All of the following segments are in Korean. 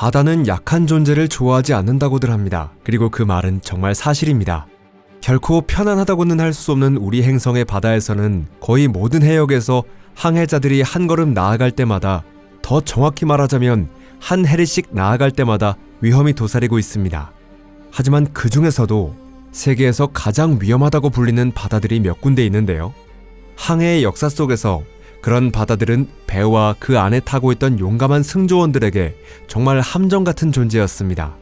바다는 약한 존재를 좋아하지 않는다고들 합니다. 그리고 그 말은 정말 사실입니다. 결코 편안하다고는 할 수 없는 우리 행성의 바다에서는 거의 모든 해역에서 항해자들이 한 걸음 나아갈 때마다, 더 정확히 말하자면 한 해리씩 나아갈 때마다 위험이 도사리고 있습니다. 하지만 그 중에서도 세계에서 가장 위험하다고 불리는 바다들이 몇 군데 있는데요. 항해의 역사 속에서 그런 바다들은 배와 그 안에 타고 있던 용감한 승조원들에게 정말 함정 같은 존재였습니다.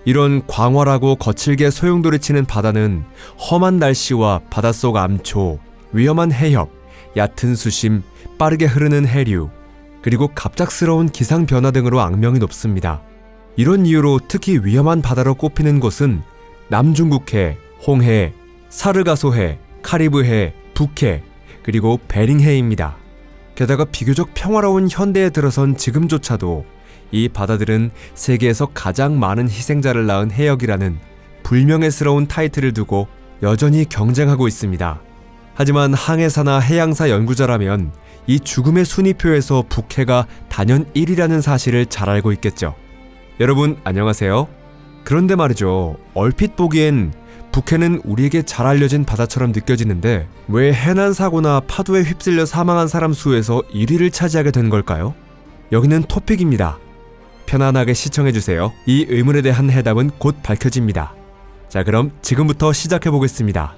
이런 광활하고 거칠게 소용돌이치는 바다는 험한 날씨와 바닷속 암초, 위험한 해협, 얕은 수심, 빠르게 흐르는 해류, 그리고 갑작스러운 기상 변화 등으로 악명이 높습니다. 이런 이유로 특히 위험한 바다로 꼽히는 곳은 남중국해, 홍해, 사르가소해, 카리브해, 북해, 그리고 베링해입니다. 게다가 비교적 평화로운 현대에 들어선 지금조차도 이 바다들은 세계에서 가장 많은 희생자를 낳은 해역이라는 불명예스러운 타이틀을 두고 여전히 경쟁하고 있습니다. 하지만 항해사나 해양사 연구자라면 이 죽음의 순위표에서 북해가 단연 1위라는 사실을 잘 알고 있겠죠. 여러분 안녕하세요. 그런데 말이죠, 얼핏 보기엔 북해는 우리에게 잘 알려진 바다처럼 느껴지는데 왜 해난사고나 파도에 휩쓸려 사망한 사람 수에서 1위를 차지하게 된 걸까요? 여기는 토픽입니다. 편안하게 시청해주세요. 이 의문에 대한 해답은 곧 밝혀집니다. 자, 그럼 지금부터 시작해보겠습니다.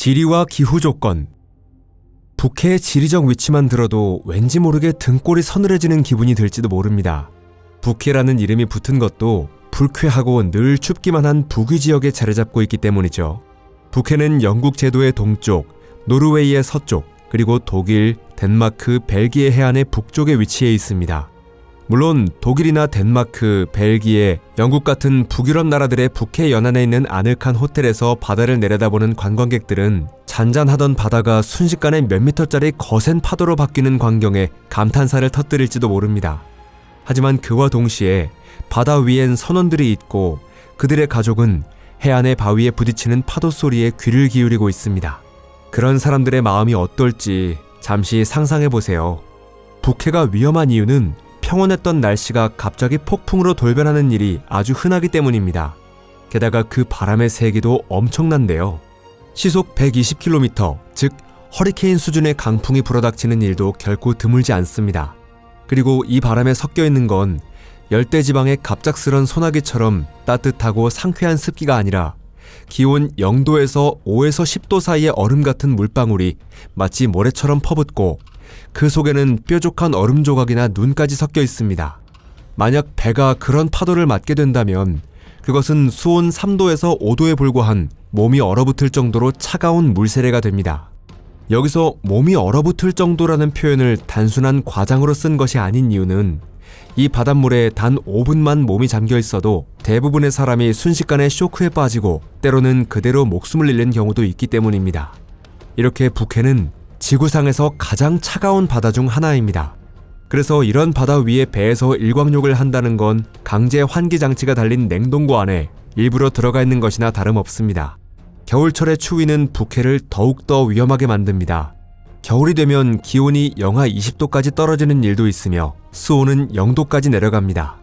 지리와 기후 조건. 북해의 지리적 위치만 들어도 왠지 모르게 등골이 서늘해지는 기분이 들지도 모릅니다. 북해라는 이름이 붙은 것도 불쾌하고 늘 춥기만 한 북위 지역에 자리 잡고 있기 때문이죠. 북해는 영국 제도의 동쪽, 노르웨이의 서쪽, 그리고 독일, 덴마크, 벨기에 해안의 북쪽에 위치해 있습니다. 물론 독일이나 덴마크, 벨기에, 영국 같은 북유럽 나라들의 북해 연안에 있는 아늑한 호텔에서 바다를 내려다보는 관광객들은 잔잔하던 바다가 순식간에 몇 미터짜리 거센 파도로 바뀌는 광경에 감탄사를 터뜨릴지도 모릅니다. 하지만 그와 동시에 바다 위엔 선원들이 있고 그들의 가족은 해안의 바위에 부딪히는 파도 소리에 귀를 기울이고 있습니다. 그런 사람들의 마음이 어떨지 잠시 상상해보세요. 북해가 위험한 이유는 평온했던 날씨가 갑자기 폭풍으로 돌변하는 일이 아주 흔하기 때문입니다. 게다가 그 바람의 세기도 엄청난데요. 시속 120km, 즉 허리케인 수준의 강풍이 불어닥치는 일도 결코 드물지 않습니다. 그리고 이 바람에 섞여 있는 건 열대지방의 갑작스런 소나기처럼 따뜻하고 상쾌한 습기가 아니라 기온 0도에서 5에서 10도 사이의 얼음 같은 물방울이 마치 모래처럼 퍼붓고 그 속에는 뾰족한 얼음 조각이나 눈까지 섞여 있습니다. 만약 배가 그런 파도를 맞게 된다면 그것은 수온 3도에서 5도에 불과한 몸이 얼어붙을 정도로 차가운 물세례가 됩니다. 여기서 몸이 얼어붙을 정도라는 표현을 단순한 과장으로 쓴 것이 아닌 이유는 이 바닷물에 단 5분만 몸이 잠겨 있어도 대부분의 사람이 순식간에 쇼크에 빠지고 때로는 그대로 목숨을 잃는 경우도 있기 때문입니다. 이렇게 북해는 지구상에서 가장 차가운 바다 중 하나입니다. 그래서 이런 바다 위에 배에서 일광욕을 한다는 건 강제 환기 장치가 달린 냉동고 안에 일부러 들어가 있는 것이나 다름없습니다. 겨울철의 추위는 북해를 더욱더 위험하게 만듭니다. 겨울이 되면 기온이 영하 20도까지 떨어지는 일도 있으며 수온은 0도까지 내려갑니다.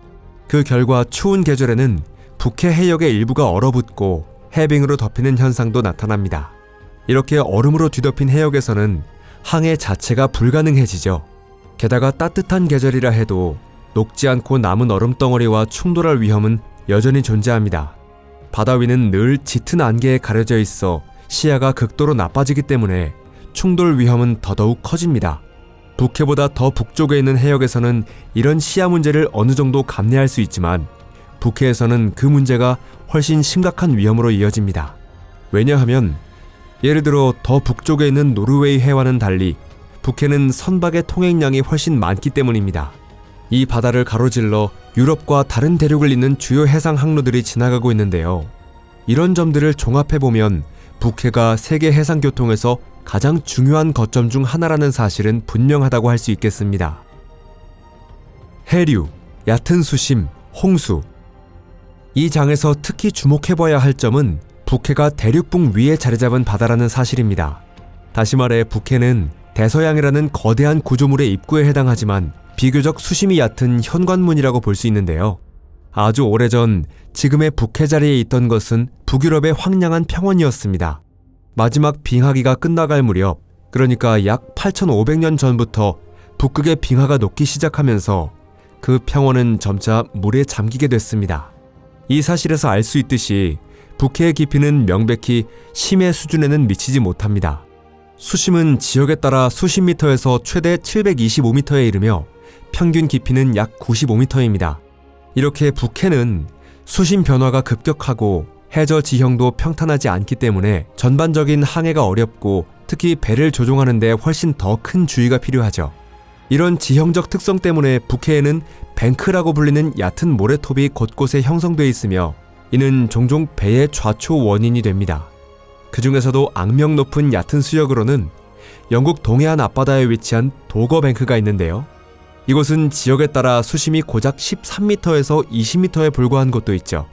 그 결과 추운 계절에는 북해 해역의 일부가 얼어붙고 해빙으로 덮이는 현상도 나타납니다. 이렇게 얼음으로 뒤덮인 해역에서는 항해 자체가 불가능해지죠. 게다가 따뜻한 계절이라 해도 녹지 않고 남은 얼음덩어리와 충돌할 위험은 여전히 존재합니다. 바다 위는 늘 짙은 안개에 가려져 있어 시야가 극도로 나빠지기 때문에 충돌 위험은 더더욱 커집니다. 북해보다 더 북쪽에 있는 해역에서는 이런 시야 문제를 어느 정도 감내할 수 있지만 북해에서는 그 문제가 훨씬 심각한 위험으로 이어집니다. 왜냐하면 예를 들어 더 북쪽에 있는 노르웨이 해와는 달리 북해는 선박의 통행량이 훨씬 많기 때문입니다. 이 바다를 가로질러 유럽과 다른 대륙을 잇는 주요 해상 항로들이 지나가고 있는데요. 이런 점들을 종합해보면 북해가 세계 해상교통에서 가장 중요한 거점 중 하나라는 사실은 분명하다고 할 수 있겠습니다. 해류, 얕은 수심, 홍수. 이 장에서 특히 주목해봐야 할 점은 북해가 대륙붕 위에 자리잡은 바다라는 사실입니다. 다시 말해 북해는 대서양이라는 거대한 구조물의 입구에 해당하지만 비교적 수심이 얕은 현관문이라고 볼 수 있는데요. 아주 오래전 지금의 북해 자리에 있던 것은 북유럽의 황량한 평원이었습니다. 마지막 빙하기가 끝나갈 무렵, 그러니까 약 8,500년 전부터 북극의 빙하가 녹기 시작하면서 그 평원은 점차 물에 잠기게 됐습니다. 이 사실에서 알 수 있듯이 북해의 깊이는 명백히 심해 수준에는 미치지 못합니다. 수심은 지역에 따라 수십 미터에서 최대 725m에 이르며 평균 깊이는 약 95m입니다. 이렇게 북해는 수심 변화가 급격하고 해저 지형도 평탄하지 않기 때문에 전반적인 항해가 어렵고 특히 배를 조종하는 데 훨씬 더 큰 주의가 필요하죠. 이런 지형적 특성 때문에 북해에는 뱅크라고 불리는 얕은 모래톱이 곳곳에 형성되어 있으며 이는 종종 배의 좌초 원인이 됩니다. 그 중에서도 악명 높은 얕은 수역으로는 영국 동해안 앞바다에 위치한 도거뱅크가 있는데요. 이곳은 지역에 따라 수심이 고작 13m에서 20m에 불과한 곳도 있죠.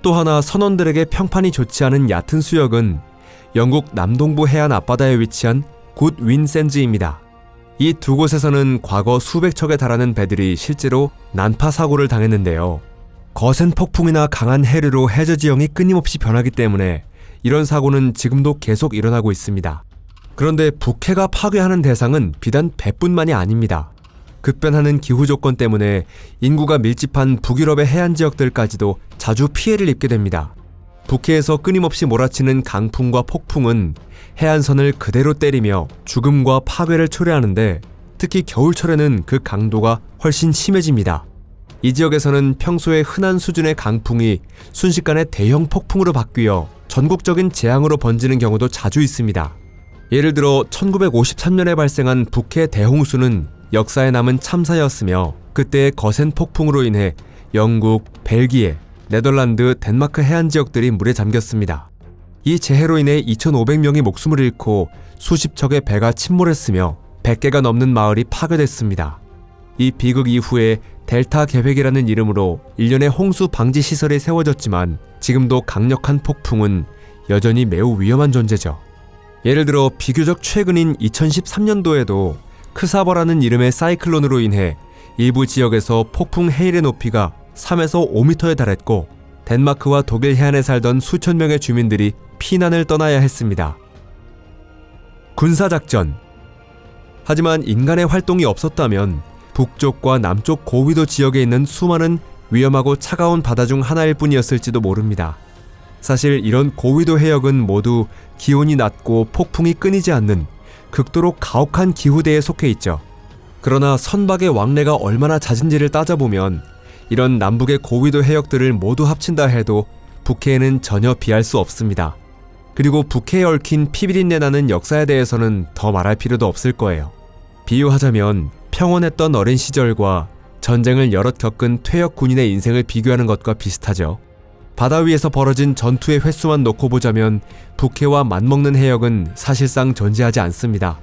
또 하나 선원들에게 평판이 좋지 않은 얕은 수역은 영국 남동부 해안 앞바다에 위치한 굿윈샌즈입니다. 이 두 곳에서는 과거 수백 척에 달하는 배들이 실제로 난파 사고를 당했는데요. 거센 폭풍이나 강한 해류로 해저 지형이 끊임없이 변하기 때문에 이런 사고는 지금도 계속 일어나고 있습니다. 그런데 북해가 파괴하는 대상은 비단 배뿐만이 아닙니다. 급변하는 기후 조건 때문에 인구가 밀집한 북유럽의 해안 지역들까지도 자주 피해를 입게 됩니다. 북해에서 끊임없이 몰아치는 강풍과 폭풍은 해안선을 그대로 때리며 죽음과 파괴를 초래하는데 특히 겨울철에는 그 강도가 훨씬 심해집니다. 이 지역에서는 평소에 흔한 수준의 강풍이 순식간에 대형 폭풍으로 바뀌어 전국적인 재앙으로 번지는 경우도 자주 있습니다. 예를 들어 1953년에 발생한 북해 대홍수는 역사에 남은 참사였으며 그때의 거센 폭풍으로 인해 영국, 벨기에, 네덜란드, 덴마크 해안 지역들이 물에 잠겼습니다. 이 재해로 인해 2,500명이 목숨을 잃고 수십 척의 배가 침몰했으며 100개가 넘는 마을이 파괴됐습니다. 이 비극 이후에 델타 계획이라는 이름으로 일련의 홍수 방지 시설이 세워졌지만 지금도 강력한 폭풍은 여전히 매우 위험한 존재죠. 예를 들어 비교적 최근인 2013년도에도 크사버라는 이름의 사이클론으로 인해 일부 지역에서 폭풍 해일의 높이가 3에서 5m에 달했고 덴마크와 독일 해안에 살던 수천 명의 주민들이 피난을 떠나야 했습니다. 군사작전. 하지만 인간의 활동이 없었다면 북쪽과 남쪽 고위도 지역에 있는 수많은 위험하고 차가운 바다 중 하나일 뿐이었을지도 모릅니다. 사실 이런 고위도 해역은 모두 기온이 낮고 폭풍이 끊이지 않는 극도로 가혹한 기후대에 속해 있죠. 그러나 선박의 왕래가 얼마나 잦은지를 따져보면 이런 남북의 고위도 해역들을 모두 합친다 해도 북해에는 전혀 비할 수 없습니다. 그리고 북해에 얽힌 피비린내 나는 역사에 대해서는 더 말할 필요도 없을 거예요. 비유하자면 평온했던 어린 시절과 전쟁을 여럿 겪은 퇴역 군인의 인생을 비교하는 것과 비슷하죠. 바다 위에서 벌어진 전투의 횟수만 놓고 보자면 북해와 맞먹는 해역은 사실상 존재하지 않습니다.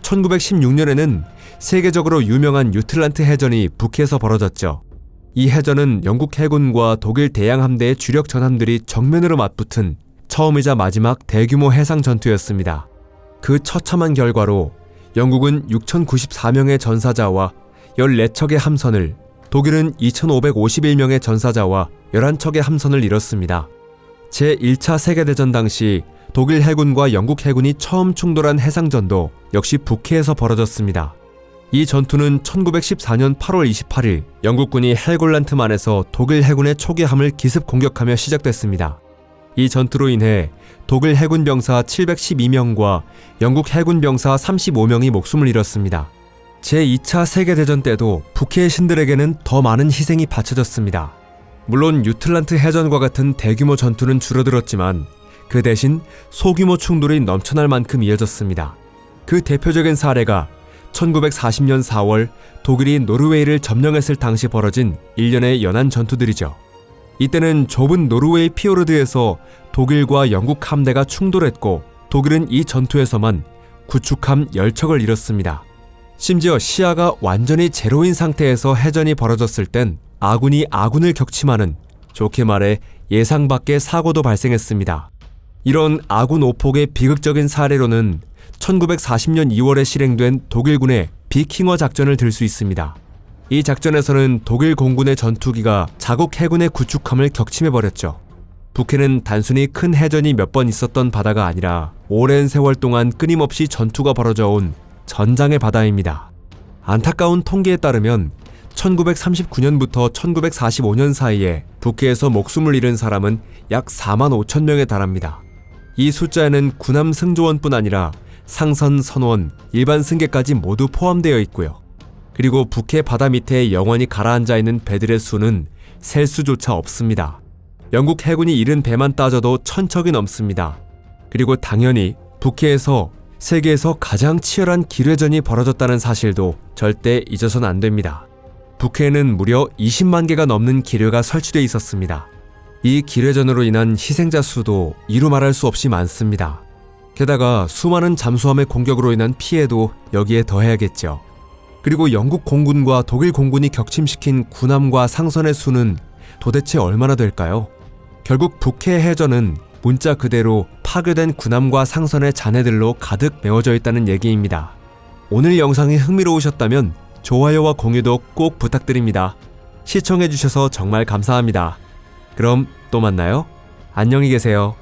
1916년에는 세계적으로 유명한 유틀란트 해전이 북해에서 벌어졌죠. 이 해전은 영국 해군과 독일 대양 함대의 주력 전함들이 정면으로 맞붙은 처음이자 마지막 대규모 해상 전투였습니다. 그 처참한 결과로 영국은 6,094명의 전사자와 14척의 함선을, 독일은 2,551명의 전사자와 11척의 함선을 잃었습니다. 제1차 세계대전 당시 독일 해군과 영국 해군이 처음 충돌한 해상전도 역시 북해에서 벌어졌습니다. 이 전투는 1914년 8월 28일 영국군이 헬골란트만에서 독일 해군의 초기함을 기습 공격하며 시작됐습니다. 이 전투로 인해 독일 해군 병사 712명과 영국 해군 병사 35명이 목숨을 잃었습니다. 제2차 세계대전 때도 북해의 신들에게는 더 많은 희생이 바쳐졌습니다. 물론 유틀란트 해전과 같은 대규모 전투는 줄어들었지만 그 대신 소규모 충돌이 넘쳐날 만큼 이어졌습니다. 그 대표적인 사례가 1940년 4월 독일이 노르웨이를 점령했을 당시 벌어진 일련의 연안 전투들이죠. 이때는 좁은 노르웨이 피오르드에서 독일과 영국 함대가 충돌했고 독일은 이 전투에서만 구축함 10척을 잃었습니다. 심지어 시야가 완전히 제로인 상태에서 해전이 벌어졌을 땐 아군이 아군을 격침하는 좋게 말해 예상 밖의 사고도 발생했습니다. 이런 아군 오폭의 비극적인 사례로는 1940년 2월에 실행된 독일군의 비킹어 작전을 들 수 있습니다. 이 작전에서는 독일 공군의 전투기가 자국 해군의 구축함을 격침해버렸죠. 북해는 단순히 큰 해전이 몇 번 있었던 바다가 아니라 오랜 세월 동안 끊임없이 전투가 벌어져 온 전장의 바다입니다. 안타까운 통계에 따르면 1939년부터 1945년 사이에 북해에서 목숨을 잃은 사람은 약 4만 5천 명에 달합니다. 이 숫자에는 군함 승조원뿐 아니라 상선, 선원, 일반 승객까지 모두 포함되어 있고요. 그리고 북해 바다 밑에 영원히 가라앉아 있는 배들의 수는 셀 수조차 없습니다. 영국 해군이 잃은 배만 따져도 1,000척이 넘습니다. 그리고 당연히 북해에서 세계에서 가장 치열한 기뢰전이 벌어졌다는 사실도 절대 잊어서는 안 됩니다. 북해에는 무려 20만 개가 넘는 기뢰가 설치되어 있었습니다. 이 기뢰전으로 인한 희생자 수도 이루 말할 수 없이 많습니다. 게다가 수많은 잠수함의 공격으로 인한 피해도 여기에 더해야겠죠. 그리고 영국 공군과 독일 공군이 격침시킨 군함과 상선의 수는 도대체 얼마나 될까요? 결국 북해 해전은 문자 그대로 파괴된 군함과 상선의 잔해들로 가득 메워져 있다는 얘기입니다. 오늘 영상이 흥미로우셨다면 좋아요와 공유도 꼭 부탁드립니다. 시청해주셔서 정말 감사합니다. 그럼 또 만나요. 안녕히 계세요.